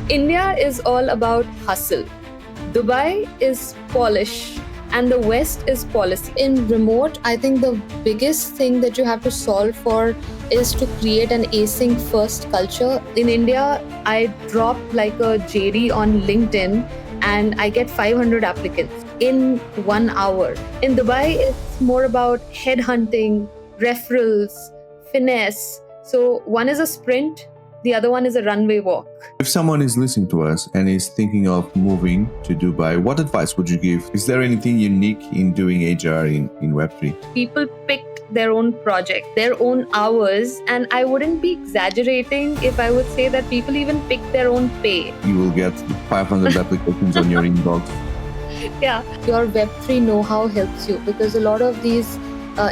India is all about hustle. Dubai is polish. And the West is policy. In remote, I think the biggest thing that you have to solve for is to create an async first culture. In India, I drop like a JD on LinkedIn and I get 500 applicants in 1 hour. In Dubai, it's more about headhunting, referrals, finesse. So one is a sprint, the other one is a runway walk. If someone is listening to us and is thinking of moving to Dubai, what advice would you give? Is there anything unique in doing HR in Web3? People picked their own project, their own hours, and I wouldn't be exaggerating if I would say that people even pick their own pay. You will get 500 applications on your inbox. Yeah. Your Web3 know-how helps you because a lot of these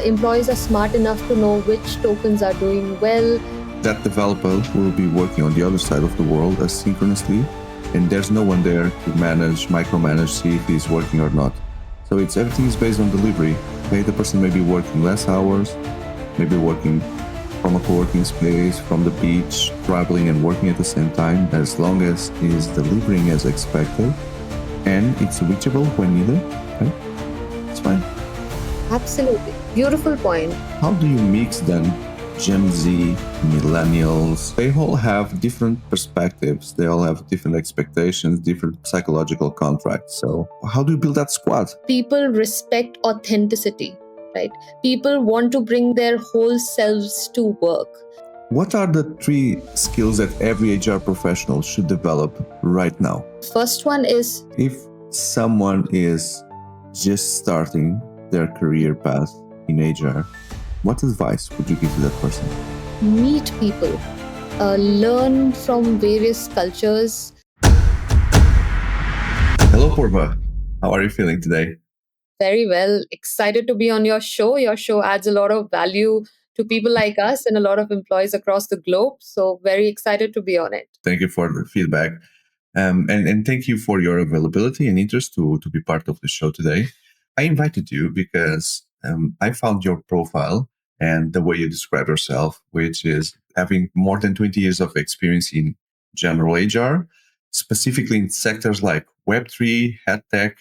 employees are smart enough to know which tokens are doing well. That developer will be working on the other side of the world asynchronously, and there's no one there to micromanage, see if he's working or not. So everything is based on delivery. Okay, the person may be working less hours, maybe working from a co-working space, from the beach, traveling and working at the same time, as long as he is delivering as expected and it's reachable when needed. Okay? It's fine. Absolutely. Beautiful point. How do you mix then Gen Z, Millennials? They all have different perspectives. They all have different expectations, different psychological contracts. So how do you build that squad? People respect authenticity, right? People want to bring their whole selves to work. What are the 3 skills that every HR professional should develop right now? First one is, if someone is just starting their career path in HR, what advice would you give to that person? meet people, learn from various cultures. Hello, Purva. How are you feeling today? Very well. Excited to be on your show. Your show adds a lot of value to people like us and a lot of employees across the globe. So very excited to be on it. Thank you for the feedback. And thank you for your availability and interest to be part of the show today. I invited you because I found your profile and the way you describe yourself, which is having more than 20 years of experience in general HR, specifically in sectors like Web3, Edtech,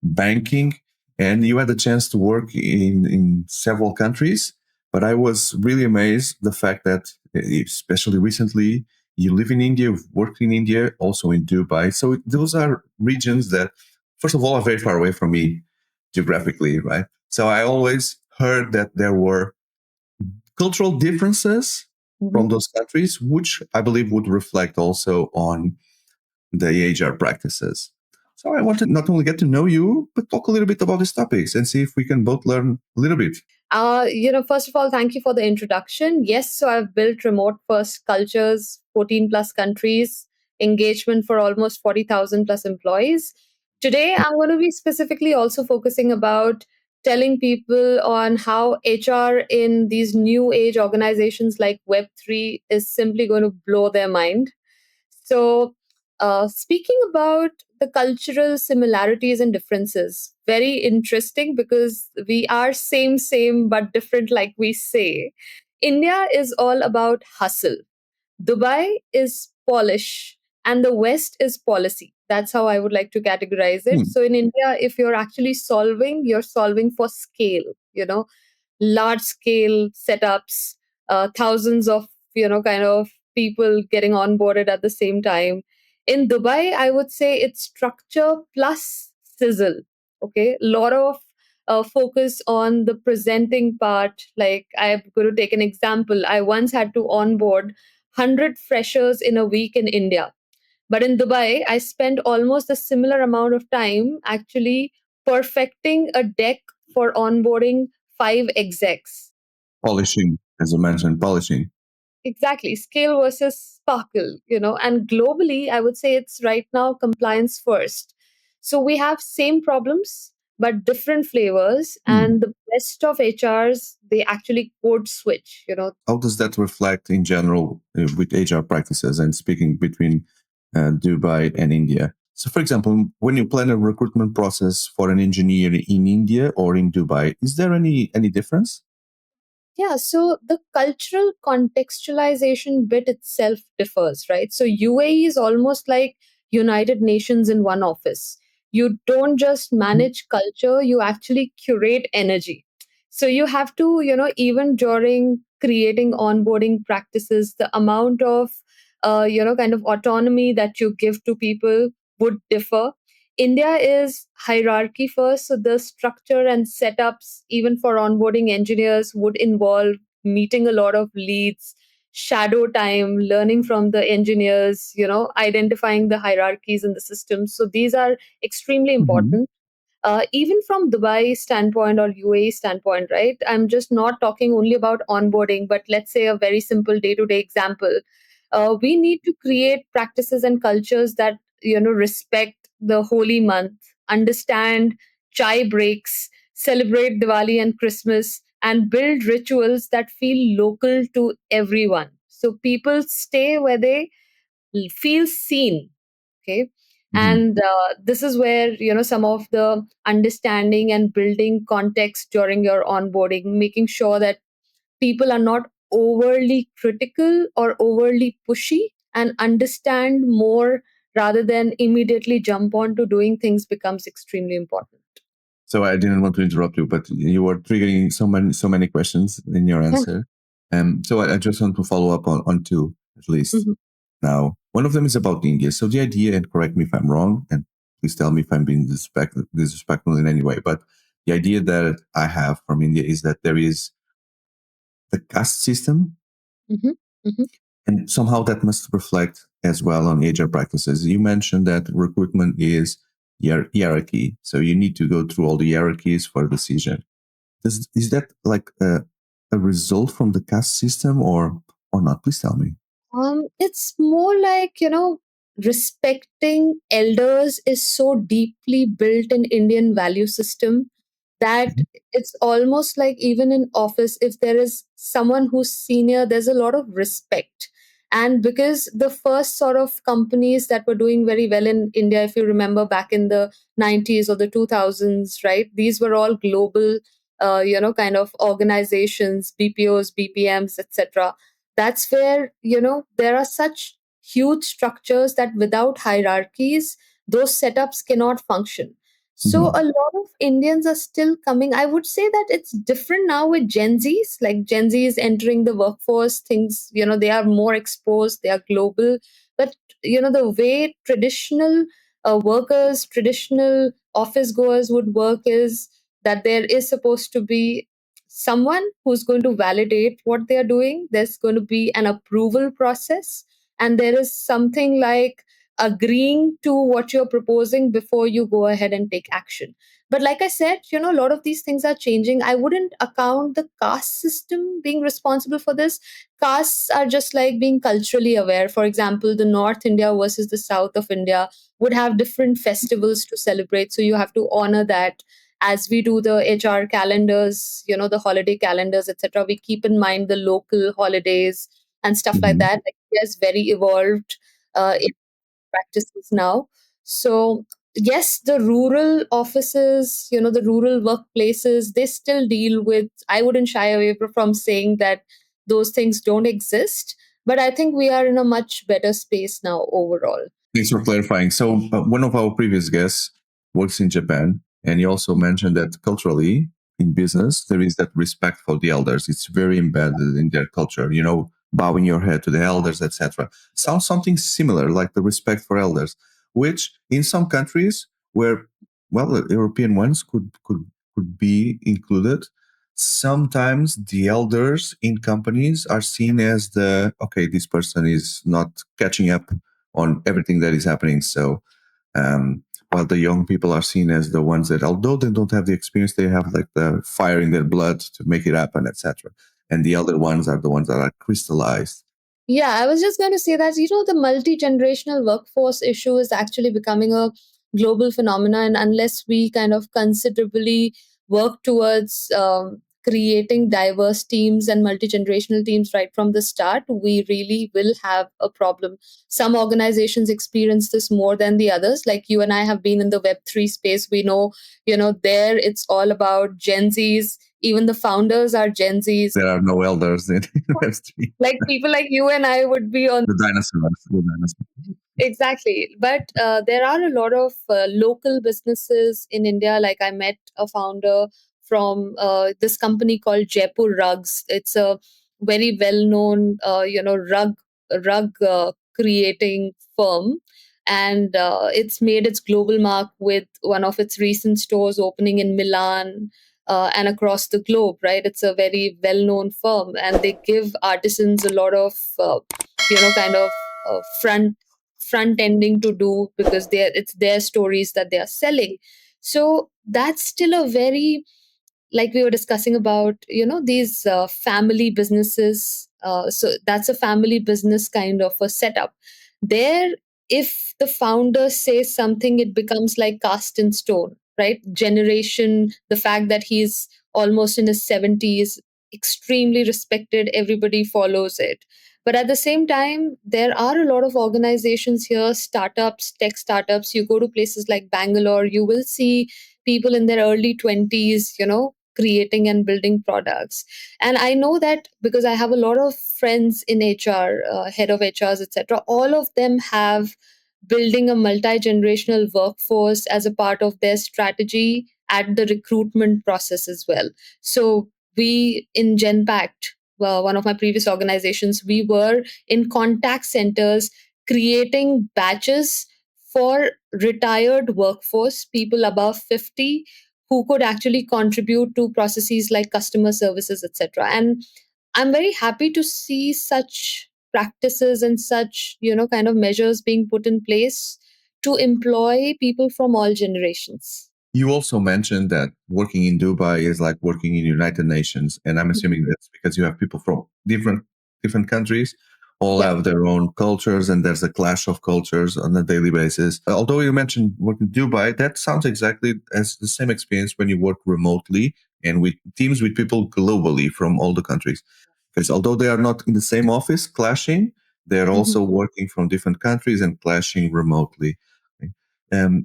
banking, and you had the chance to work in several countries. But I was really amazed the fact that, especially recently, you live in India, you've worked in India, also in Dubai. So those are regions that, first of all, are very far away from me geographically, right? So I always heard that there were cultural differences from those countries, which I believe would reflect also on the HR practices. So I want to not only get to know you, but talk a little bit about these topics and see if we can both learn a little bit. First of all, thank you for the introduction. Yes, so I've built remote first cultures, 14 plus countries, engagement for almost 40,000 plus employees. Today, I'm going to be specifically also focusing about telling people on how HR in these new age organizations like Web3 is simply going to blow their mind. So, speaking about the cultural similarities and differences, very interesting because we are same, but different, like we say. India is all about hustle. Dubai is polish and the West is policy. That's how I would like to categorize it. So in India, if you're actually solving, you're solving for scale, large scale setups, thousands of, kind of people getting onboarded at the same time. In Dubai, I would say it's structure plus sizzle. Okay. A lot of focus on the presenting part. Like I'm going to take an example. I once had to onboard 100 freshers in a week in India. But in Dubai, I spent almost a similar amount of time actually perfecting a deck for onboarding 5 execs. Polishing, as you mentioned, polishing. Exactly. Scale versus sparkle, and globally, I would say it's right now compliance first. So we have same problems, but different flavors. And the best of HRs, they actually code switch, How does that reflect in general with HR practices and speaking between Dubai and India? So, for example, when you plan a recruitment process for an engineer in India or in Dubai, is there any difference? Yeah, so the cultural contextualization bit itself differs, right? So UAE is almost like United Nations in one office. You don't just manage culture, you actually curate energy. So you have to, even during creating onboarding practices, the amount of, kind of autonomy that you give to people would differ. India is hierarchy first, so the structure and setups, even for onboarding engineers, would involve meeting a lot of leads, shadow time, learning from the engineers, identifying the hierarchies in the system. So these are extremely Mhm. important. Even from Dubai standpoint or UAE standpoint, right? I'm just not talking only about onboarding, but let's say a very simple day-to-day example. We need to create practices and cultures that respect the holy month, understand chai breaks, celebrate Diwali and Christmas, and build rituals that feel local to everyone. So people stay where they feel seen. Okay. Mhm. And this is where some of the understanding and building context during your onboarding, making sure that people are not overly critical or overly pushy, and understand more rather than immediately jump on to doing things becomes extremely important. So I didn't want to interrupt you, but you were triggering so many questions in your Yeah. answer. So I just want to follow up on two at least. Mhm. Now, one of them is about India. So the idea, and correct me if I'm wrong, and please tell me if I'm being disrespectful in any way, but the idea that I have from India is that there is the caste system, Mhm. Mhm. and somehow that must reflect as well on HR practices. You mentioned that recruitment is hierarchy, so you need to go through all the hierarchies for a decision. Is that like a result from the caste system or not? Please tell me. It's more like, respecting elders is so deeply built in Indian value system that Mhm. it's almost like even in office, if there is someone who's senior, there's a lot of respect. And because the first sort of companies that were doing very well in India, if you remember back in the 90s or the 2000s, right, these were all global, kind of organizations, BPOs, BPMs, etc. That's where there are such huge structures that without hierarchies those setups cannot function. So Mhm. a lot of Indians are still coming. I would say that it's different now with Gen Z's, like Gen Z is entering the workforce. Things, they are more exposed, they are global. But the way traditional workers, traditional office goers would work is that there is supposed to be someone who's going to validate what they are doing. There's going to be an approval process, and there is something like agreeing to what you're proposing before you go ahead and take action. But like I said, a lot of these things are changing. I wouldn't account the caste system being responsible for this. Castes are just like being culturally aware. For example, the North India versus the South of India would have different festivals to celebrate. So you have to honor that. As we do the HR calendars, the holiday calendars, etc., we keep in mind the local holidays and stuff like Mhm. that. Like, India is very evolved in practices now. So yes, the rural offices, the rural workplaces, they still deal with. I wouldn't shy away from saying that those things don't exist, but I think we are in a much better space now overall. Thanks for clarifying. So, one of our previous guests works in Japan, and he also mentioned that culturally in business, there is that respect for the elders. It's very embedded in their culture, bowing your head to the elders, etc. Sounds something similar, like the respect for elders, which in some countries where, well, the European ones could be included. Sometimes the elders in companies are seen as the okay, this person is not catching up on everything that is happening. So, while the young people are seen as the ones that, although they don't have the experience, they have like the fire in their blood to make it happen, etc. And the other ones are the ones that are crystallized. Yeah, I was just going to say that, the multi generational workforce issue is actually becoming a global phenomenon. And unless we kind of considerably work towards creating diverse teams and multi generational teams right from the start, we really will have a problem. Some organizations experience this more than the others. Like you and I have been in the Web3 space. We know, there it's all about Gen Zs even the founders are Gen Zs. There are no elders in Web3. Like people like you and I would be on. The dinosaurs. The dinosaurs. Exactly. But there are a lot of local businesses in India. Like I met a founder from this company called Jaipur Rugs. It's a very well-known, rug creating firm. And it's made its global mark with one of its recent stores opening in Milan and across the globe, right? It's a very well-known firm, and they give artisans a lot of, kind of front ending to do, because it's their stories that they are selling. So that's still a very, like we were discussing about, these family businesses. So that's a family business kind of a setup there. If the founder says something, it becomes like cast in stone, right? Generation, the fact that he's almost in his 70s, extremely respected, everybody follows it. But at the same time, there are a lot of organizations here, startups, tech startups. You go to places like Bangalore, you will see people in their early 20s, creating and building products. And I know that because I have a lot of friends in HR, head of HRs, etc. All of them have building a multi-generational workforce as a part of their strategy at the recruitment process as well. So we in Genpact, one of my previous organizations, we were in contact centers creating batches for retired workforce, people above 50, who could actually contribute to processes like customer services, etc. And I'm very happy to see such practices and such, kind of measures being put in place to employ people from all generations. You also mentioned that working in Dubai is like working in United Nations, and I'm assuming that's because you have people from different countries, all Yeah. have their own cultures, and there's a clash of cultures on a daily basis. Although you mentioned working in Dubai, that sounds exactly as the same experience when you work remotely and with teams with people globally from all the countries. Because although they are not in the same office clashing, they're Mhm. also working from different countries and clashing remotely.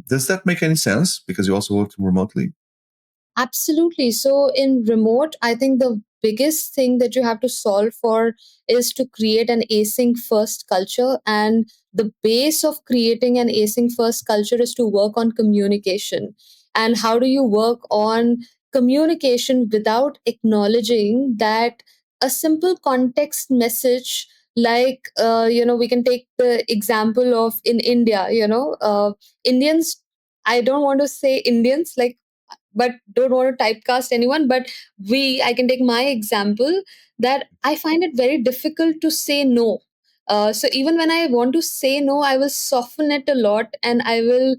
Does that make any sense? Because you also work remotely. Absolutely. So in remote, I think the biggest thing that you have to solve for is to create an async first culture. And the base of creating an async first culture is to work on communication. And how do you work on communication without acknowledging that a simple context message, like, we can take the example of in India, Indians, I don't want to say Indians, like, but don't want to typecast anyone, but I can take my example, that I find it very difficult to say no. So even when I want to say no, I will soften it a lot, and I will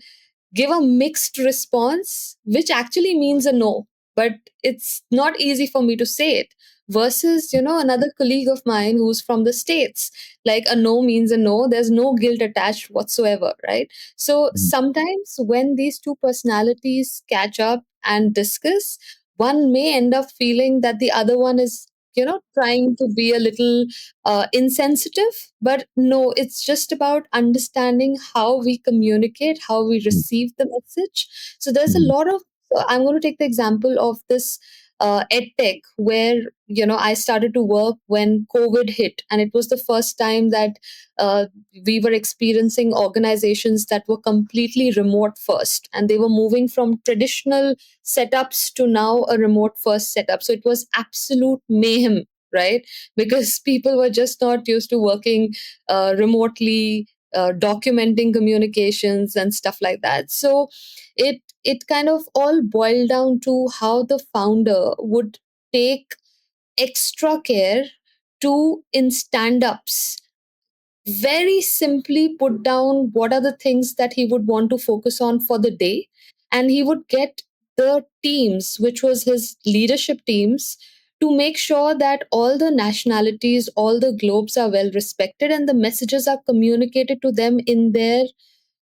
give a mixed response, which actually means a no, but it's not easy for me to say it. Versus, another colleague of mine who's from the States, like a no means a no, there's no guilt attached whatsoever, right? So Mhm. sometimes when these two personalities catch up and discuss, one may end up feeling that the other one is, trying to be a little insensitive. But no, it's just about understanding how we communicate, how we receive the message. So there's a Mhm. lot of, so I'm going to take the example of this Edtech, where, I started to work when COVID hit. And it was the first time that uh, we were experiencing organizations that were completely remote first. And they were moving from traditional setups to now a remote first setup. So it was absolute mayhem, right? Because people were just not used to working remotely, documenting communications and stuff like that. So it kind of all boiled down to how the founder would take extra care to, in stand-ups, very simply put down what are the things that he would want to focus on for the day. And he would get the teams, which was his leadership teams, to make sure that all the nationalities, all the globes are well respected, and the messages are communicated to them in their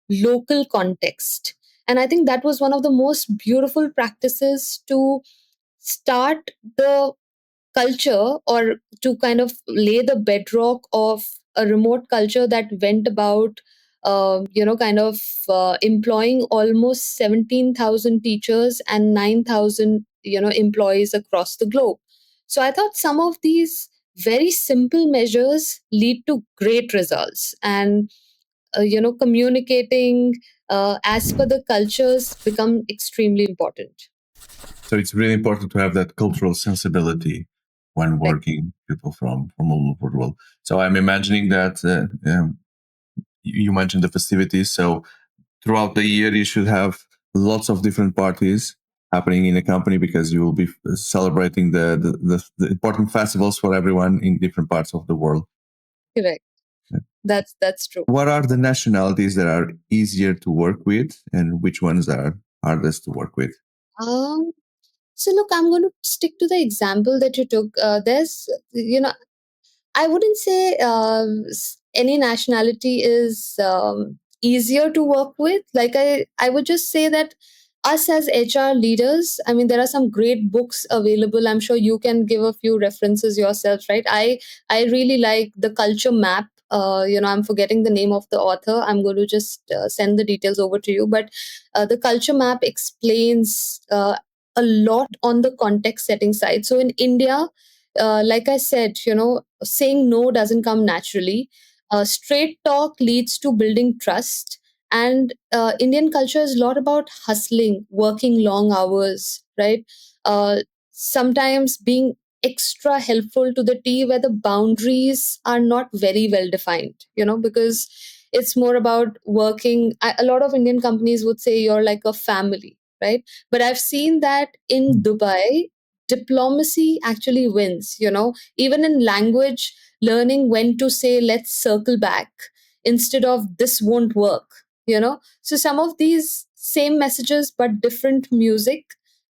local context. And I think that was one of the most beautiful practices to start the culture, or to kind of lay the bedrock of a remote culture that went about, kind of employing almost 17,000 teachers and 9,000 employees across the globe. So I thought some of these very simple measures lead to great results, and communicating as per the cultures become extremely important. So it's really important to have that cultural sensibility when Correct. working people from all over the world. So I'm imagining that you mentioned the festivities. So throughout the year, you should have lots of different parties happening in a company because you will be celebrating the important festivals for everyone in different parts of the world. Correct. Yeah. That's true. What are the nationalities that are easier to work with, and which ones are hardest to work with? Um, so look, I'm going to stick to the example that you took. There's, I wouldn't say any nationality is easier to work with. Like I would just say that us as HR leaders, I mean, there are some great books available. I'm sure you can give a few references yourself, right? I really like the Culture Map. I'm forgetting the name of the author. I'm going to just send the details over to you. But the Culture Map explains a lot on the context setting side. So in India, like I said, saying no doesn't come naturally. Straight talk leads to building trust. And Indian culture is a lot about hustling, working long hours, right? Uh, Sometimes being extra helpful to the team where the boundaries are not very well defined, because it's more about working. A lot of Indian companies would say you're like a family, right? But I've seen that in Dubai, diplomacy actually wins, even in language, learning when to say let's circle back instead of this won't work, so some of these same messages but different music,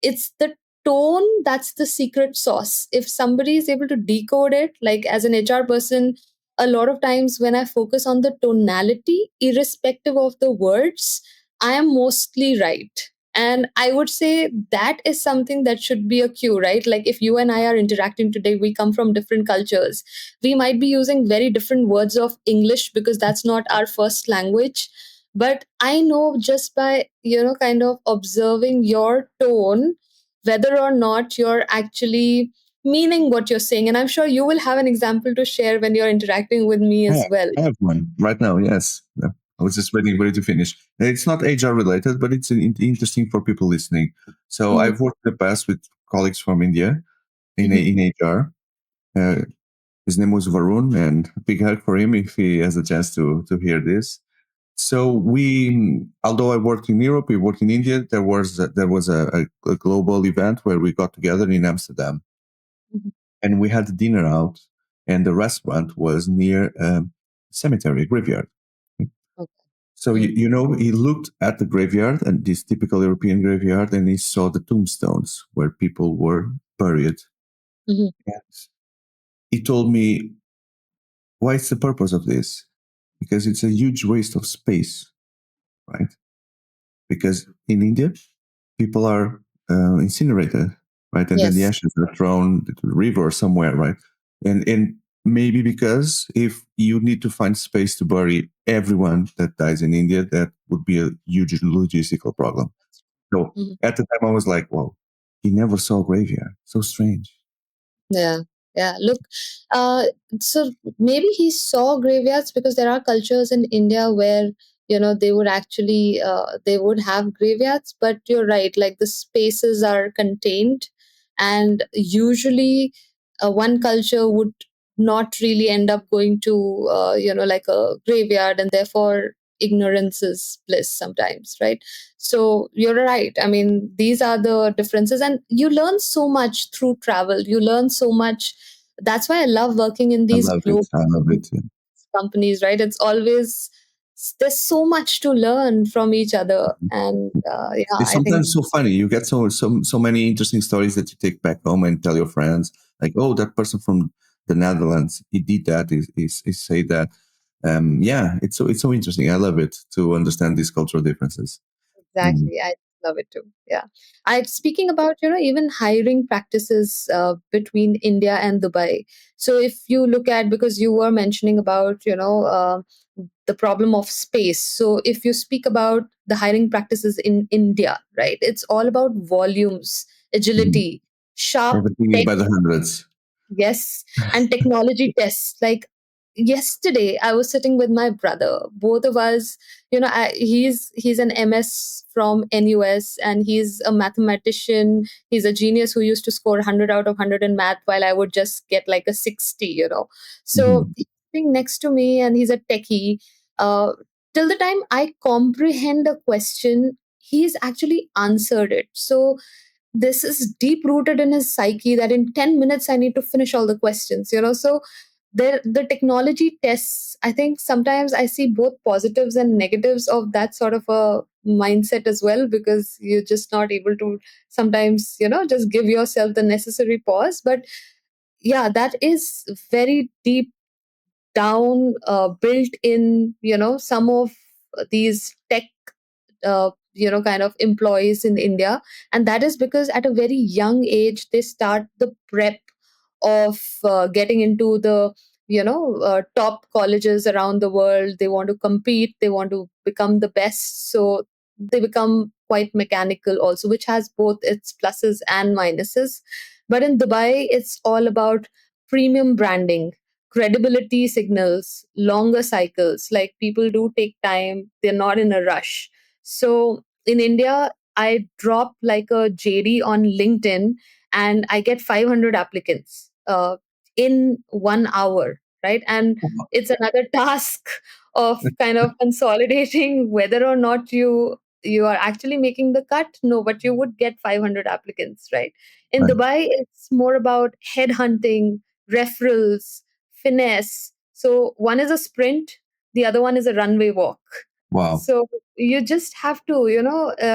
it's the tone that's the secret sauce. If somebody is able to decode it, like as an HR person, a lot of times when I focus on the tonality irrespective of the words, I am mostly right. And I would say that is something that should be a cue, right? Like if you and I are interacting today, we come from different cultures. We might be using very different words of English because that's not our first language. But I know just by, kind of observing your tone, whether or not you're actually meaning what you're saying. And I'm sure you will have an example to share when you're interacting with me Yeah, as well. I have one right now. Yes. Yeah. I was just waiting for you to finish. It's not HR related, but it's interesting for people listening. So Mhm, I've worked in the past with colleagues from India mhm, in HR. Uh, his name was Varun, and a big hug for him if he has a chance to hear this. So we, although I worked in Europe, we worked in India. There was a global event where we got together in Amsterdam, mhm. and we had dinner out, and the restaurant was near a cemetery graveyard. Okay. So Mhm, he looked at the graveyard and this typical European graveyard, and he saw the tombstones where people were buried. mhm. And he told me, "What's the purpose of this? Because it's a huge waste of space, right? Because in India, people are incinerated, right? And then the Yes. ashes are thrown to the river or somewhere, right? And maybe because if you need to find space to bury everyone that dies in India, that would be a huge logistical problem. So Mhm. at the time, I was like, "Whoa, he never saw a graveyard. So strange." Yeah, yeah. Look, uh, so maybe he saw graveyards because there are cultures in India where they would actually they would have graveyards. But you're right, like the spaces are contained, and usually one culture would not really end up going to like a graveyard, and therefore ignorance is bliss sometimes, right? So you're right. I mean, these are the differences, and you learn so much through travel. You learn so much. That's why I love working in I these love it. global I love it. Yeah. companies, right? It's always there's so much to learn from each other, and yeah, It's I think sometimes so funny. You get so many interesting stories that you take back home and tell your friends, like, "Oh, that person from the Netherlands, he did that. He say that." Yeah, it's so interesting. I love it to understand these cultural differences. Mm, exactly. I love it too. Yeah. I speaking about, even hiring practices between India and Dubai. So if you look at, because you were mentioning about, the problem of space. So if you speak about the hiring practices in India, right, it's all about volumes Mhm. agility, sharp Everything is tech. by the hundreds. Yes, and technology tests. Like yesterday, I was sitting with my brother. Both of us, he's an MS from NUS, and he's a mathematician. He's a genius who used to score 100 out of 100 in math, while I would just get like a 60. So Mhm. he's sitting next to me, and he's a techie. Uh, till the time I comprehend a question, he's actually answered it. So this is deep rooted in his psyche that in 10 minutes I need to finish all the questions. So the technology tests, I think sometimes I see both positives and negatives of that sort of a mindset as well, because you're just not able to sometimes just give yourself the necessary pause. But yeah, that is very deep down, built in some of these tech kind of employees in India. And that is because at a very young age they start the prep of getting into the top colleges around the world. They want to compete, they want to become the best, so they become quite mechanical also, which has both its pluses and minuses. But in Dubai, it's all about premium branding, credibility signals, longer cycles. Like, people do take time, they're not in a rush. So in India, I drop like a JD on LinkedIn and I get 500 applicants in 1 hour, right? And it's another task of kind of consolidating whether or not you are actually making the cut. No, but you would get 500 applicants, right? In Right. Dubai, it's more about headhunting, referrals, finesse. So one is a sprint, the other one is a runway walk. Wow. So you just have to,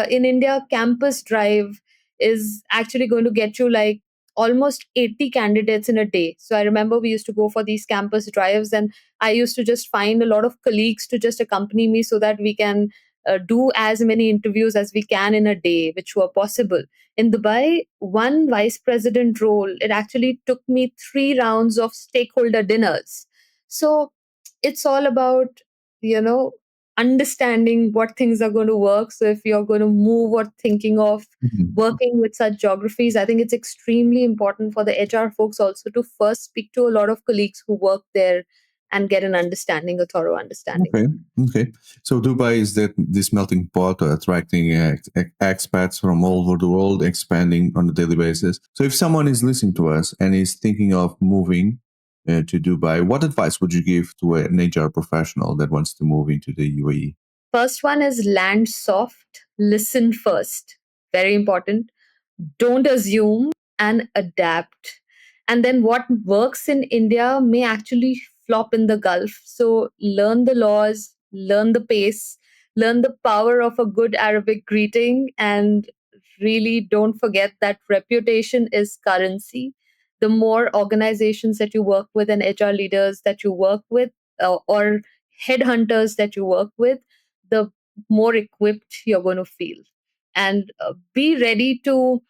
in India, campus drive is actually going to get you like almost 80 candidates in a day. So I remember we used to go for these campus drives, and I used to just find a lot of colleagues to just accompany me so that we can do as many interviews as we can in a day, which were possible. In Dubai, one vice president role, it actually took me 3 rounds of stakeholder dinners. So it's all about, you know, understanding what things are going to work. So if you're going to move or thinking of Mhm. working with such geographies, I think it's extremely important for the HR folks also to first speak to a lot of colleagues who work there and get an understanding, a thorough understanding. Okay. Okay. So Dubai is that this melting pot, attracting expats from all over the world, expanding on a daily basis. So if someone is listening to us and is thinking of moving to Dubai, what advice would you give to an HR professional that wants to move into the UAE? First one is land soft, listen first. Very important. Don't assume and adapt. And then what works in India may actually flop in the Gulf. So learn the laws, learn the pace, learn the power of a good Arabic greeting, and really don't forget that reputation is currency. The more organizations that you work with and HR leaders that you work with, or headhunters that you work with, the more equipped you're going to feel. And be ready to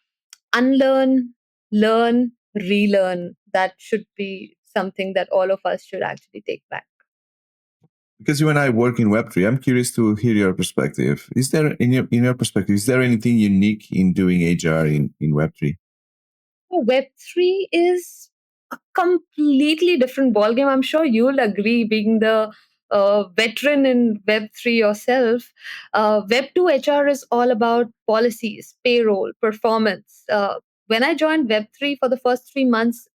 unlearn, learn, relearn. That should be something that all of us should actually take back. Because you and I work in Web3, I'm curious to hear your perspective. Is there, in your perspective, is there anything unique in doing HR in Web3? Web3 is a completely different ballgame. I'm sure you'll agree, being the veteran in Web3 yourself. Web2 HR is all about policies, payroll, performance. When I joined Web3 for the first 3 months,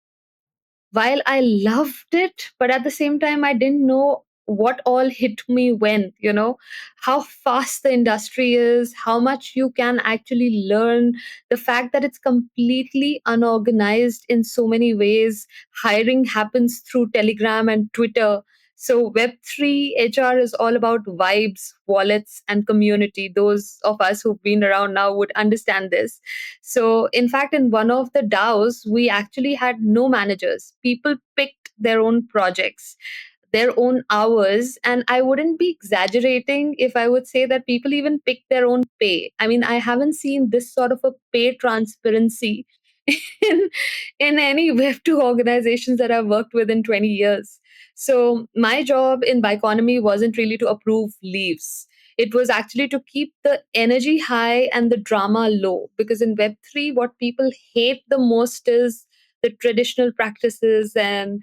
while I loved it, but at the same time, I didn't know what all hit me when, how fast the industry is, how much you can actually learn, the fact that it's completely unorganized in so many ways. Hiring happens through Telegram and Twitter. So Web3 HR is all about vibes, wallets, and community. Those of us who've been around now would understand this. So, in fact, in one of the DAOs, we actually had no managers. People picked their own projects, their own hours. And I wouldn't be exaggerating if I would say that people even pick their own pay. I mean, I haven't seen this sort of a pay transparency in, in any Web2 organizations that I've worked with in 20 years. So my job in Biconomy wasn't really to approve leaves. It was actually to keep the energy high and the drama low. Because in Web3, what people hate the most is the traditional practices and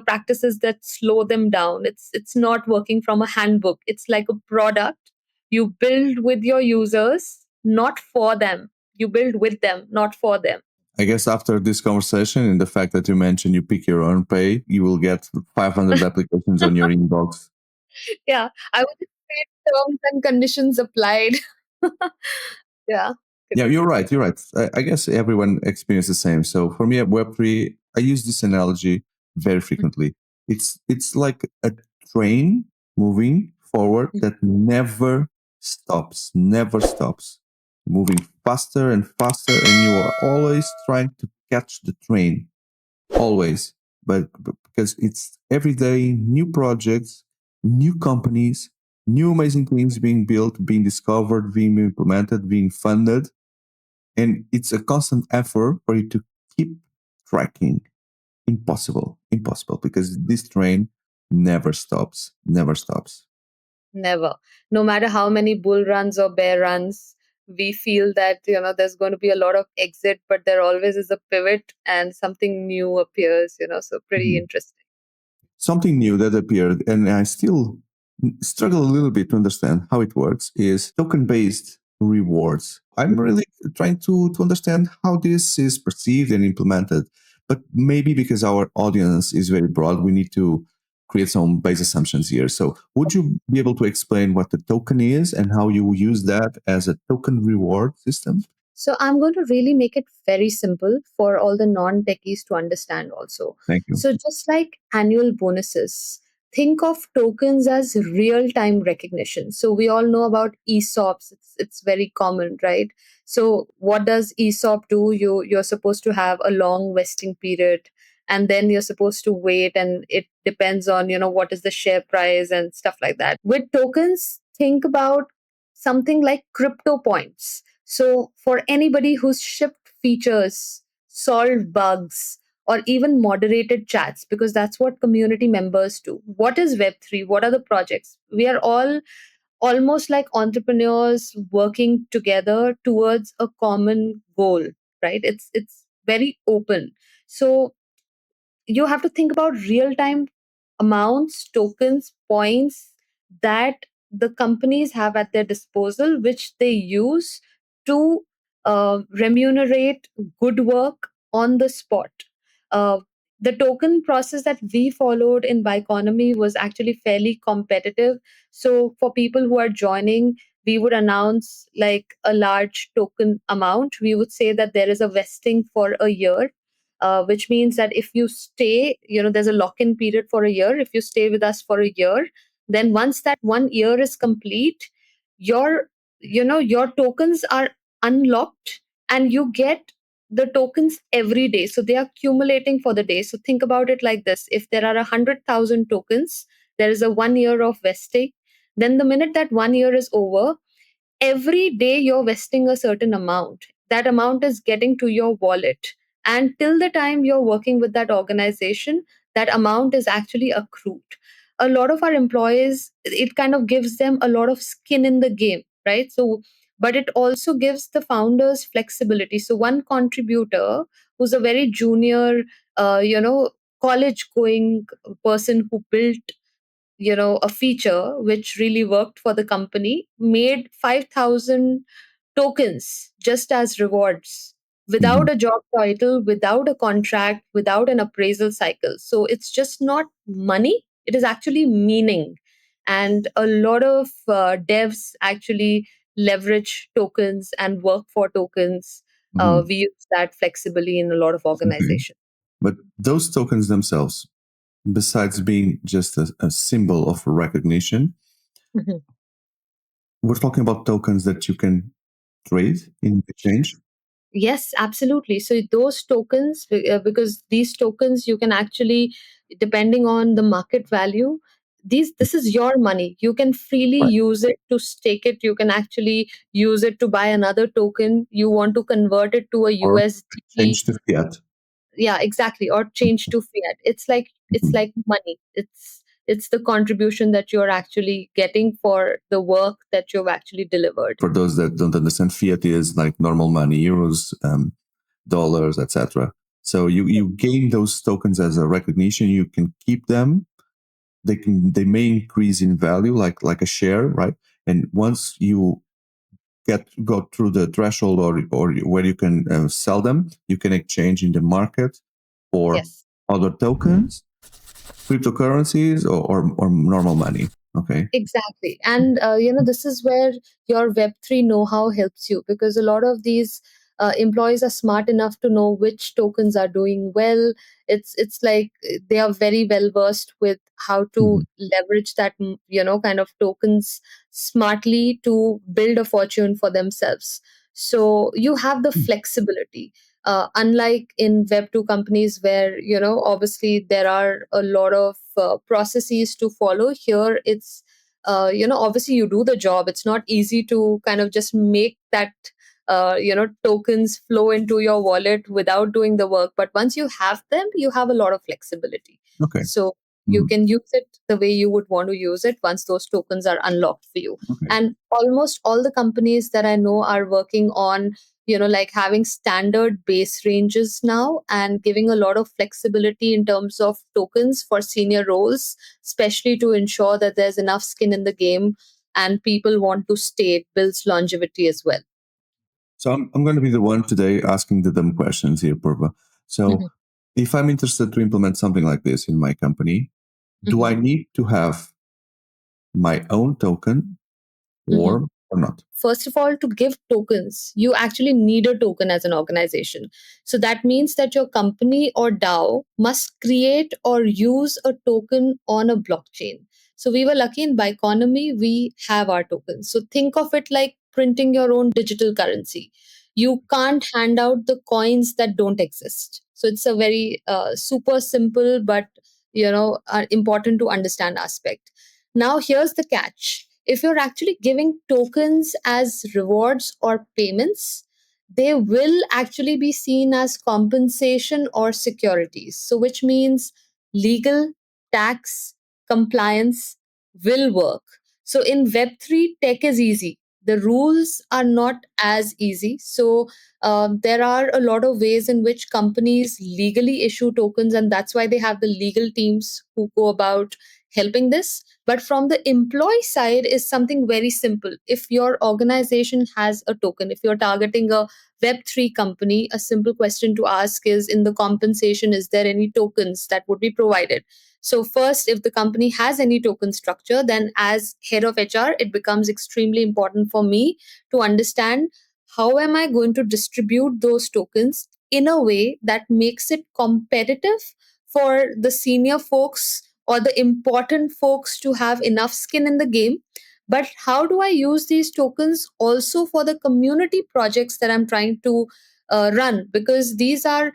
practices that slow them down. It's not working from a handbook. It's like a product. You build with your users, not for them. You build with them, not for them. I guess after this conversation and the fact that you mentioned you pick your own pay, you will get 500 applications on your inbox. Yeah, I would just say terms and conditions applied. Yeah. Yeah, you're right. You're right. I guess everyone experiences the same. So for me at Web3, I use this analogy very frequently. It's like a train moving forward that never stops, moving faster and faster, and you are always trying to catch the train, always. But because it's every day new projects, new companies, new amazing things being built, being discovered, being implemented, being funded, and it's a constant effort for you to keep tracking. Impossible, because this train never stops. Never. No matter how many bull runs or bear runs, we feel that there's going to be a lot of exit, but there always is a pivot and something new appears. So pretty Mhm. interesting. Something new that appeared, and I still struggle a little bit to understand how it works, is token based rewards. I'm really trying to understand how this is perceived and implemented. But maybe because our audience is very broad, we need to create some base assumptions here. So, would you be able to explain what the token is and how you use that as a token reward system? So I'm going to really make it very simple for all the non-techies to understand also. Thank you. So just like annual bonuses, think of tokens as real-time recognition. So we all know about ESOPs. It's very common, right? So what does ESOP do? You're supposed to have a long vesting period, and then you're supposed to wait, and it depends on what is the share price and stuff like that. With tokens, think about something like crypto points. So, for anybody who's shipped features, solved bugs, or even moderated chats, because that's what community members do. What is Web3? What are the projects? We are all almost like entrepreneurs working together towards a common goal, right? It's very open. So you have to think about real time amounts, tokens, points that the companies have at their disposal, which they use to remunerate good work on the spot. Uh, the token process that we followed in Bioeconomy was actually fairly competitive. So, for people who are joining, we would announce like a large token amount. We would say that there is a vesting for a year, which means that if you stay, there's a lock in period for a year. If you stay with us for a year, then once that 1 year is complete, your your tokens are unlocked, and you get the tokens every day. So they are accumulating for the day. So think about it like this: if there are 100,000 tokens, there is a 1 year of vesting. Then the minute that 1 year is over, every day you're vesting a certain amount. That amount is getting to your wallet. And till the time you're working with that organization, that amount is actually accrued. A lot of our employees, it kind of gives them a lot of skin in the game, right? So, but it also gives the founders flexibility. So, one contributor who's a very junior, college going person who built a feature which really worked for the company, made 5,000 tokens just as rewards, Mhm. without a job title, without a contract, without an appraisal cycle. So it's just not money, it is actually meaning. And a lot of devs actually leverage tokens and work for tokens. Mhm. We use that flexibly in a lot of Okay. organizations. But those tokens themselves, besides being just a symbol of recognition, we're talking about tokens that you can trade in exchange. Yes, absolutely. So those tokens, because these tokens you can actually, depending on the market value, this is your money. You can freely Right. use it to stake it. You can actually use it to buy another token. You want to convert it to a Or USD. change to fiat. Yeah, exactly. Or change to fiat. It's like Mhm. money. It's It's the contribution that you're actually getting for the work that you've actually delivered. For those that don't understand, fiat is like normal money, euros, dollars, etc. So you gain those tokens as a recognition. You can keep them. They may increase in value like a share, right? And once you go through the threshold or where you can sell them, you can exchange in the market for Yes. other tokens, cryptocurrencies, or normal money. Okay. Exactly. And, this is where your Web3 know-how helps you, because a lot of these employees are smart enough to know which tokens are doing well. It's like they are very well versed with how to Mhm. leverage that, kind of tokens smartly to build a fortune for themselves. So you have the flexibility. Unlike in Web2 companies where, obviously there are a lot of processes to follow, here it's obviously you do the job. It's not easy to kind of just make that tokens flow into your wallet without doing the work, but once you have them, you have a lot of flexibility. Okay. So you Mhm. can use it the way you would want to use it once those tokens are unlocked for you. Okay. And almost all the companies that I know are working on like having standard base ranges now and giving a lot of flexibility in terms of tokens for senior roles, especially to ensure that there's enough skin in the game and people want to stay. It builds longevity as well. So I'm going to be the one today asking the dumb questions here, Purva. So Mhm, if I'm interested to implement something like this in my company, do I mhm, need to have my own token mhm. or not? First of all, to give tokens, you actually need a token as an organization. So that means that your company or DAO must create or use a token on a blockchain. So we were lucky in Bioeconomy, we have our tokens. So think of it like printing your own digital currency. You can't hand out the coins that don't exist. So it's a very super simple but important to understand aspect. Now here's the catch: if you're actually giving tokens as rewards or payments, they will actually be seen as compensation or securities. So, which means legal, tax, compliance will work. So, in Web3, tech is easy. The rules are not as easy. So, there are a lot of ways in which companies legally issue tokens, and that's why they have the legal teams who go about helping this. But from the employee side is something very simple. If your organization has a token, if you're targeting a Web3 company, a simple question to ask is, in the compensation, is there any tokens that would be provided? So first, if the company has any token structure, then as head of HR, it becomes extremely important for me to understand how am I going to distribute those tokens in a way that makes it competitive for the senior folks or the important folks to have enough skin in the game. But how do I use these tokens also for the community projects that I'm trying to run? Because these are,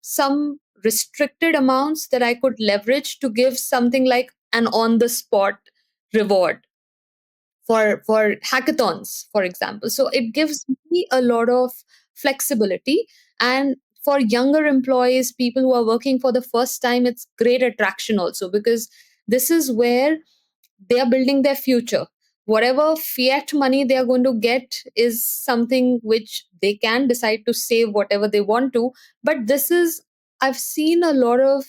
some restricted amounts that I could leverage to give something like an on the spot reward for hackathons, for example. So it gives me a lot of flexibility. And for younger employees, people who are working for the first time, it's great attraction also, because this is where they are building their future. Whatever fiat money they are going to get is something which they can decide to save whatever they want to. But this is, I've seen a lot of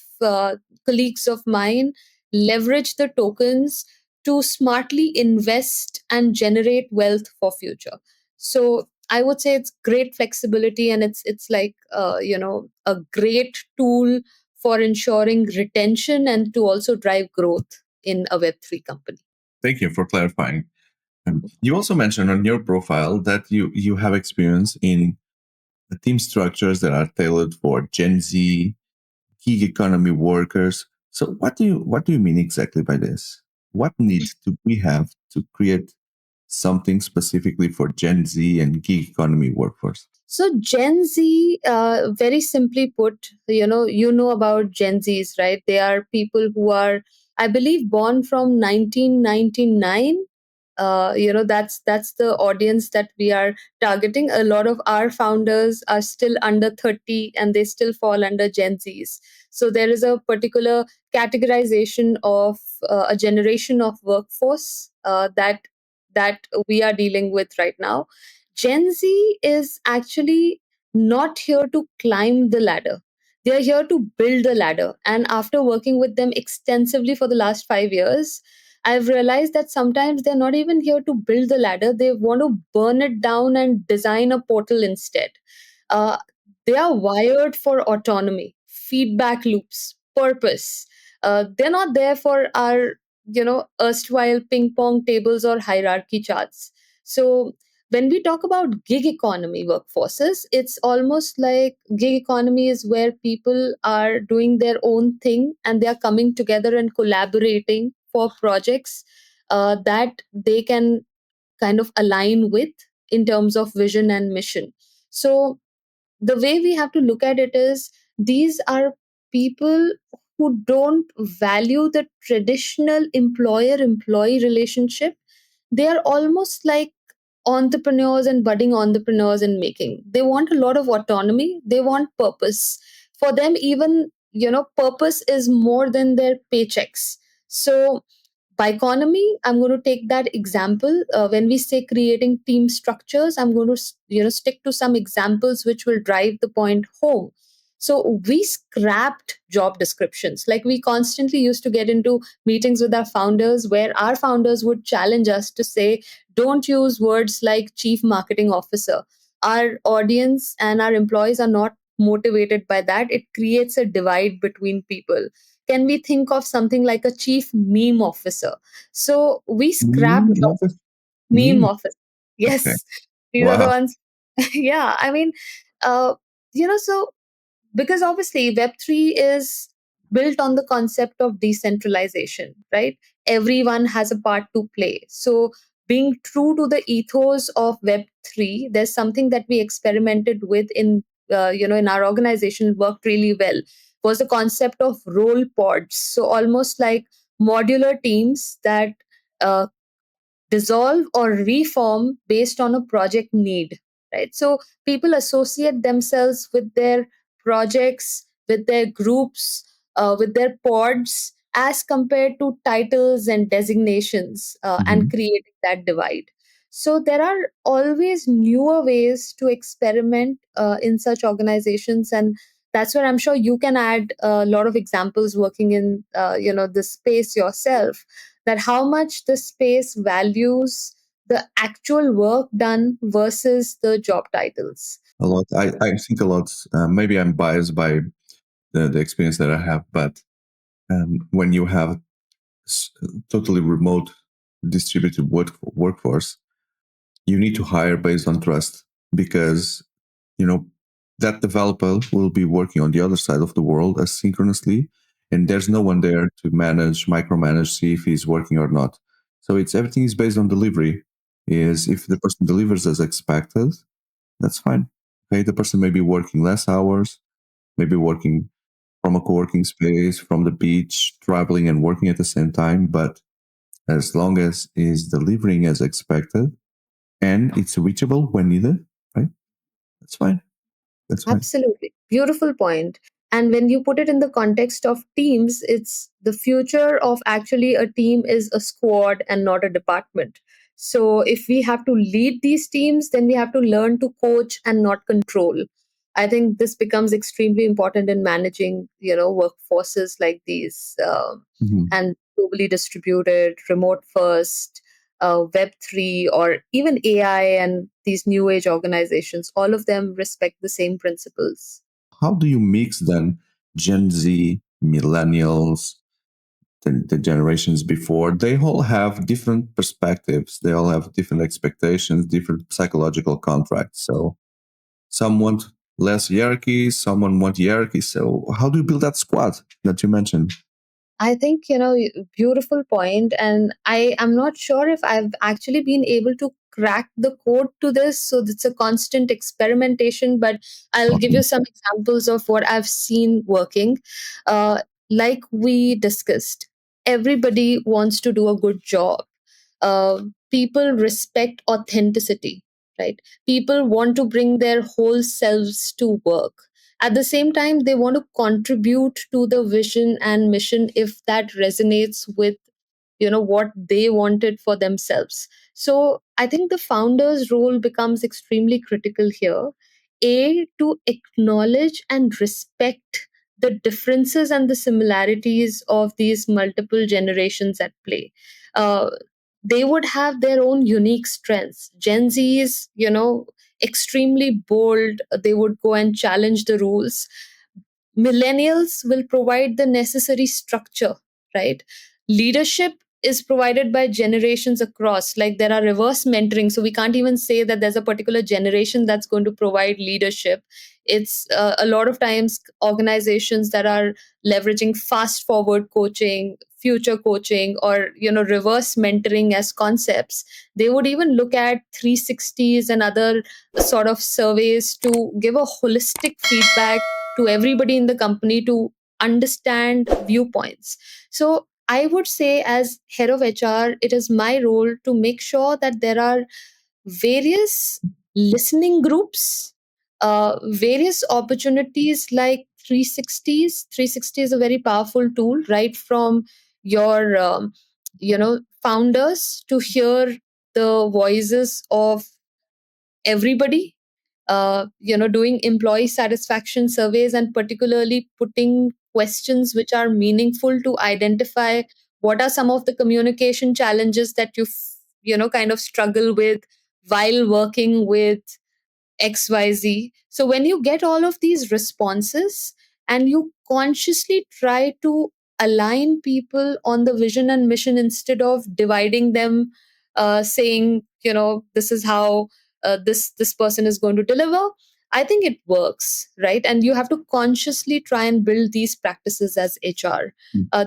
colleagues of mine leverage the tokens to smartly invest and generate wealth for future. So I would say it's great flexibility, and it's like a great tool for ensuring retention and to also drive growth in a Web3 company. Thank you for clarifying. You also mentioned on your profile that you have experience in the team structures that are tailored for Gen Z, gig economy workers. So what do you mean exactly by this? What needs do we have to create something specifically for Gen Z and gig economy workforce? So Gen Z, very simply put, about Gen Zs, right? They are people who are, I believe, born from 1999. That's the audience that we are targeting. A lot of our founders are still under 30 and they still fall under Gen Zs. So there is a particular categorization of a generation of workforce that we are dealing with right now. Gen Z is actually not here to climb the ladder. They are here to build a ladder. And after working with them extensively for the last 5 years, I've realized that sometimes they're not even here to build the ladder. They want to burn it down and design a portal instead. Uh, they are wired for autonomy, feedback loops, purpose. They're not there for our, erstwhile ping pong tables or hierarchy charts. So when we talk about gig economy workforces, it's almost like gig economy is where people are doing their own thing and they are coming together and collaborating for projects that they can kind of align with in terms of vision and mission. So the way we have to look at it is these are people who don't value the traditional employer employee relationship. They are almost like entrepreneurs and budding entrepreneurs in making. They want a lot of autonomy, they want purpose. For them, even, purpose is more than their paychecks. So by economy, I'm going to take that example. When we say creating team structures, I'm going to stick to some examples which will drive the point home. So we scrapped job descriptions. Like, we constantly used to get into meetings with our founders where our founders would challenge us to say, don't use words like chief marketing officer. Our audience and our employees are not motivated by that. It creates a divide between people. Can we think of something like a chief meme officer? So we scrapped Meme office? meme Meme. office. Okay. Yes, these are the Wow. ones. Yeah, I mean, uh, so because obviously Web3 is built on the concept of decentralization, right? Everyone has a part to play. So being true to the ethos of Web3, there's something that we experimented with in our organization, worked really well, was the concept of role pods. So almost like modular teams that uh, dissolve or reform based on a project need, right? So people associate themselves with their projects, with their groups, with their pods, as compared to titles and designations, and Mhm. creating that divide. So there are always newer ways to experiment in such organizations, and that's where I'm sure you can add a lot of examples working in this space yourself, that how much the space values the actual work done versus the job titles. A lot. I think a lot. Maybe I'm biased by the experience that I have, but when you have totally remote distributed workforce, you need to hire based on trust because you know that developer will be working on the other side of the world asynchronously, and there's no one there to micromanage, see if he's working or not. So it's everything is based on delivery. Is if the person delivers as expected, that's fine. Okay, the person may be working less hours, maybe working from a co-working space, from the beach, traveling and working at the same time, but as long as is delivering as expected and it's reachable when needed, right? That's fine. That's fine. Absolutely. Beautiful point. And when you put it in the context of teams, it's the future of actually a team is a squad and not a department. So if we have to lead these teams, then we have to learn to coach and not control. I think this becomes extremely important in managing, workforces like these, Mhm. and globally distributed, remote first, Web3, or even AI and these new age organizations, all of them respect the same principles. How do you mix then Gen Z, millennials, the generations before? They all have different perspectives. They all have different expectations, different psychological contracts. So some want less hierarchy, someone want hierarchy. So how do you build that squad that you mentioned? I think, beautiful point. And I am not sure if I've actually been able to crack the code to this. So it's a constant experimentation, but I'll give Okay. you some examples of what I've seen working. Uh, like we discussed, everybody wants to do a good job. Uh, people respect authenticity, right? People want to bring their whole selves to work. At the same time, they want to contribute to the vision and mission if that resonates with what they wanted for themselves. So I think the founder's role becomes extremely critical here. A, to acknowledge and respect the differences and the similarities of these multiple generations at play. uh, they would have their own unique strengths. Gen Z is extremely bold. They would go and challenge the rules. Millennials will provide the necessary structure, right? Leadership is provided by generations across. Like, there are reverse mentoring. So we can't even say that there's a particular generation that's going to provide leadership. It's a lot of times organizations that are leveraging fast forward coaching, future coaching, or reverse mentoring as concepts. They would even look at 360s and other sort of surveys to give a holistic feedback to everybody in the company to understand viewpoints. So I would say, as head of HR, it is my role to make sure that there are various listening groups, various opportunities like 360s. 360 is a very powerful tool, right? From your, founders to hear the voices of everybody, doing employee satisfaction surveys and particularly putting questions which are meaningful to identify what are some of the communication challenges that kind of struggle with while working with XYZ. So when you get all of these responses and you consciously try to align people on the vision and mission instead of dividing them, saying, this is how this person is going to deliver, I think it works, right? And you have to consciously try and build these practices as HR.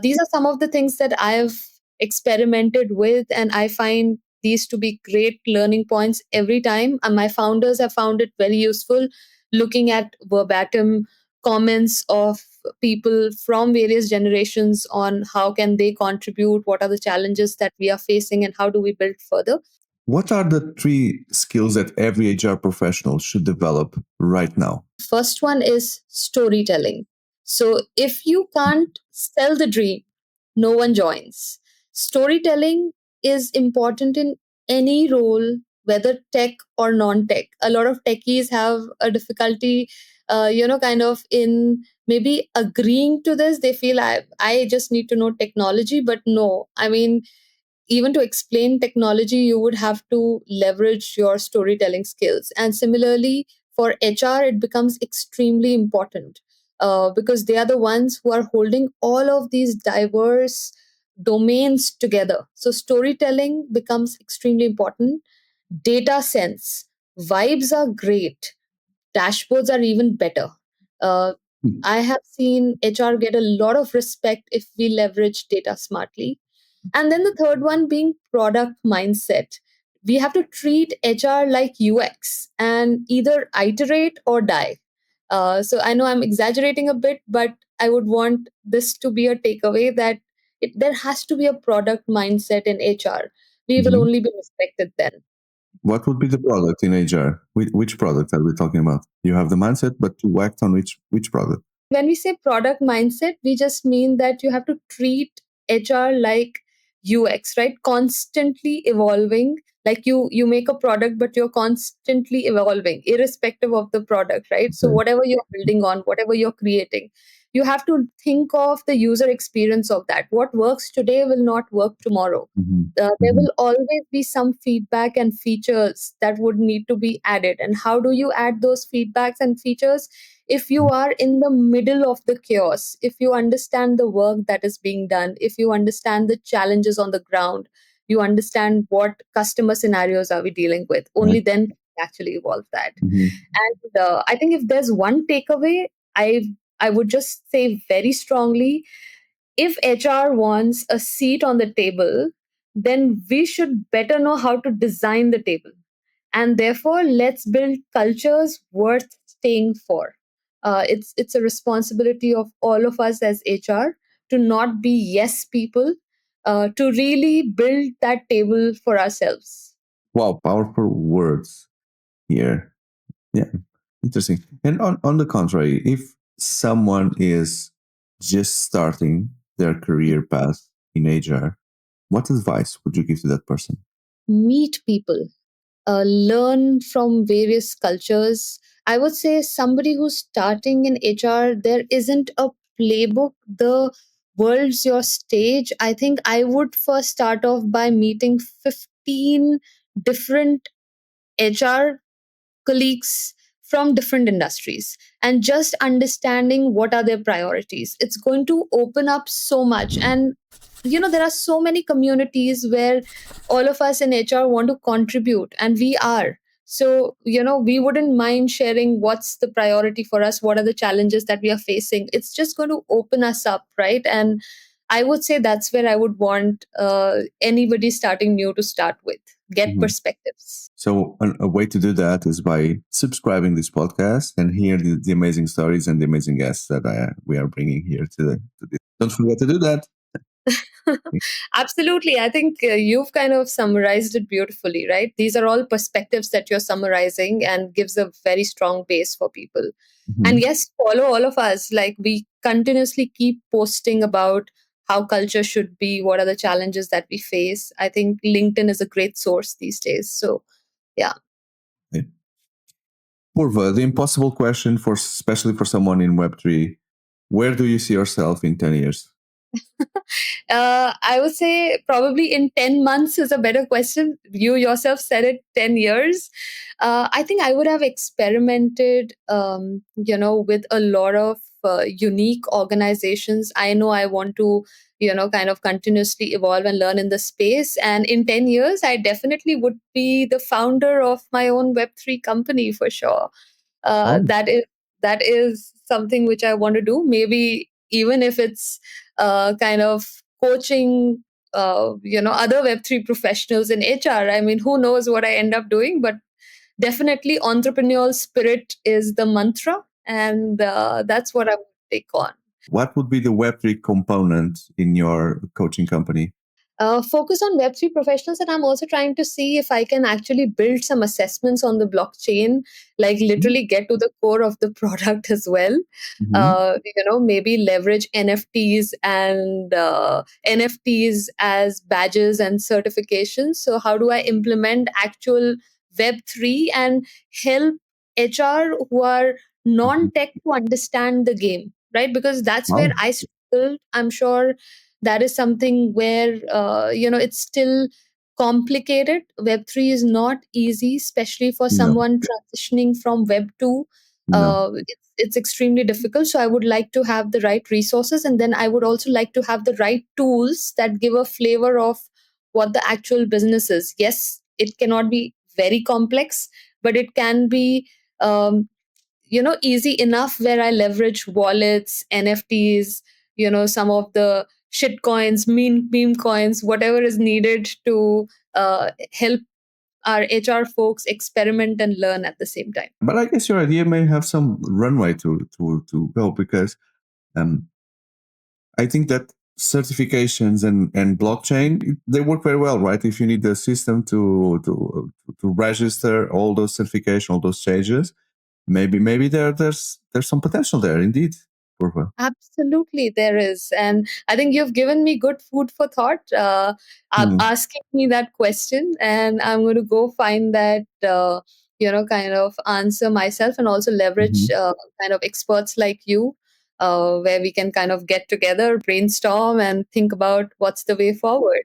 These are some of the things that I've experimented with, and I find these to be great learning points every time. And my founders have found it very useful, looking at verbatim comments of people from various generations on how can they contribute, what are the challenges that we are facing, and how do we build further. What are the three skills that every HR professional should develop right now? First one is storytelling. So if you can't sell the dream, no one joins. Storytelling is important in any role, whether tech or non-tech. A lot of techies have a difficulty, kind of in maybe agreeing to this. They feel I just need to know technology, but no. I mean, even to explain technology, you would have to leverage your storytelling skills. And similarly, for HR, it becomes extremely important because they are the ones who are holding all of these diverse domains together. So, storytelling becomes extremely important. Data sense, vibes are great, dashboards are even better. Uh, I have seen HR get a lot of respect if we leverage data smartly. And then the third one being product mindset. We have to treat HR like UX and either iterate or die. So I know I'm exaggerating a bit, but I would want this to be a takeaway that there has to be a product mindset in HR. We will Mhm. only be respected then. What would be the product in HR? Which product are we talking about? You have the mindset, but you act on which product? When we say product mindset, we just mean that you have to treat HR like UX, right? Constantly evolving. Like you make a product, but you're constantly evolving, irrespective of the product, right? So Okay. whatever you're building on, whatever you're creating, you have to think of the user experience of that. What works today will not work tomorrow. Mhm. There Mhm. will always be some feedback and features that would need to be added. And how do you add those feedbacks and features? If you are in the middle of the chaos, if you understand the work that is being done, if you understand the challenges on the ground, you understand what customer scenarios are we dealing with, only Right. then can we actually evolve that. Mhm. And I think if there's one takeaway, I would just say very strongly, if HR wants a seat on the table, then we should better know how to design the table. And therefore, let's build cultures worth staying for. It's a responsibility of all of us as HR to not be yes people, to really build that table for ourselves. Wow, powerful words here. Yeah, interesting. And on the contrary, if someone is just starting their career path in HR, what advice would you give to that person? Meet people, learn from various cultures. I would say somebody who's starting in HR, there isn't a playbook. The world's your stage. I think I would first start off by meeting 15 different HR colleagues from different industries and just understanding what are their priorities. It's going to open up so much. And there are so many communities where all of us in HR want to contribute, and we are. So, we wouldn't mind sharing what's the priority for us, what are the challenges that we are facing. It's just going to open us up, right? And I would say that's where I would want anybody starting new to start with. Get Mhm. perspectives. So a way to do that is by subscribing this podcast and hear the amazing stories and the amazing guests that we are bringing here to this. Don't forget to do that. Absolutely. I think you've kind of summarized it beautifully, right? These are all perspectives that you're summarizing and gives a very strong base for people. And Mhm. yes, follow all of us. Like we continuously keep posting about how culture should be, what are the challenges that we face. I think LinkedIn is a great source these days. So, yeah. Okay. Purva, the impossible question for especially for someone in Web3, where do you see yourself in 10 years? I would say probably in 10 months is a better question. You yourself said it, 10 years. I think I would have experimented, with a lot of unique organizations. I know I want to, kind of continuously evolve and learn in the space. And in 10 years, I definitely would be the founder of my own Web3 company for sure. Oh, That is something which I want to do. Maybe even if it's kind of coaching, other Web3 professionals in HR. I mean, who knows what I end up doing? But definitely, entrepreneurial spirit is the mantra, and that's what I would take on. what would be the Web3 component in your coaching company? Focus on Web3 professionals, and I'm also trying to see if I can actually build some assessments on the blockchain, like literally get to the core of the product as well. Mm-hmm. Maybe leverage NFTs as badges and certifications. So, how do I implement actual Web3 and help HR who are Mm-hmm. non tech to understand the game, right? Because that's where Wow. I struggled. I'm sure that is something where it's still complicated. Web3 is not easy, especially for No, someone transitioning from web 2. no. It's extremely difficult, so I would like to have the right resources, and then I would also like to have the right tools that give a flavor of what the actual business is. Yes, it cannot be very complex, but it can be easy enough where I leverage wallets, NFTs, some of the shit coins, meme coins, whatever is needed to help our HR folks experiment and learn at the same time. But I guess your idea may have some runway to go because um, I think that certifications and blockchain they work very well, right? If you need the system to register all those certification, all those changes, maybe there's some potential there indeed. Purva. Absolutely, there is. And I think you've given me good food for thought, Hmm. asking me that question. And I'm going to go find that, kind of answer myself and also leverage Mhm. kind of experts like you, where we can kind of get together, brainstorm, and think about what's the way forward.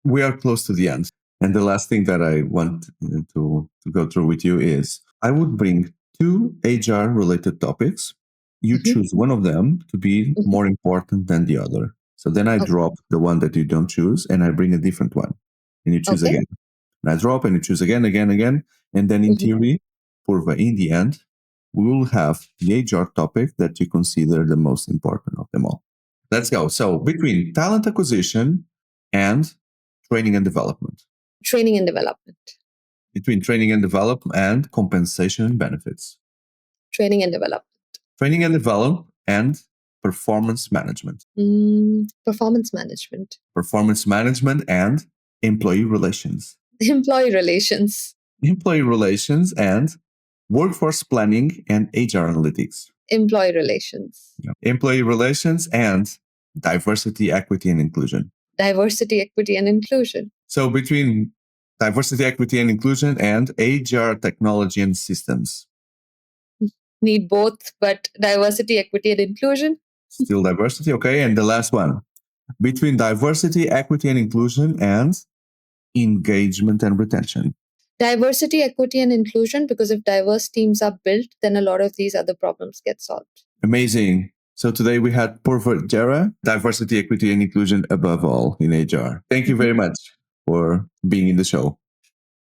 We are close to the end. And the last thing that I want to go through with you is I would bring two HR related topics. You Mhm, choose one of them to be mhm. more important than the other. So then I Okay. drop the one that you don't choose and I bring a different one. And you choose Okay. again. And I drop and you choose again, again, again. And then in Mhm. theory, Purva, in the end, we will have the HR topic that you consider the most important of them all. Let's go. So between talent acquisition and training and development, Training and development. between training and development and compensation and benefits, Training and development. training and development and performance management. Performance management. Performance management and employee relations. Employee relations. Employee relations and workforce planning and HR analytics. Employee relations. Employee relations and diversity, equity, and inclusion. Diversity, equity, and inclusion. So between diversity, equity, and inclusion and HR, technology, and systems. Need both, but diversity, equity, and inclusion. Still diversity, okay. And the last one. Between diversity, equity, and inclusion and engagement and retention. Diversity, equity, and inclusion, because if diverse teams are built, then a lot of these other problems get solved. Amazing. So today we had Purva Gera, diversity, equity, and inclusion above all in HR. Thank you very much for being in the show.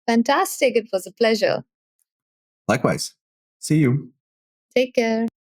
Fantastic. It was a pleasure. Likewise. See you. Take care.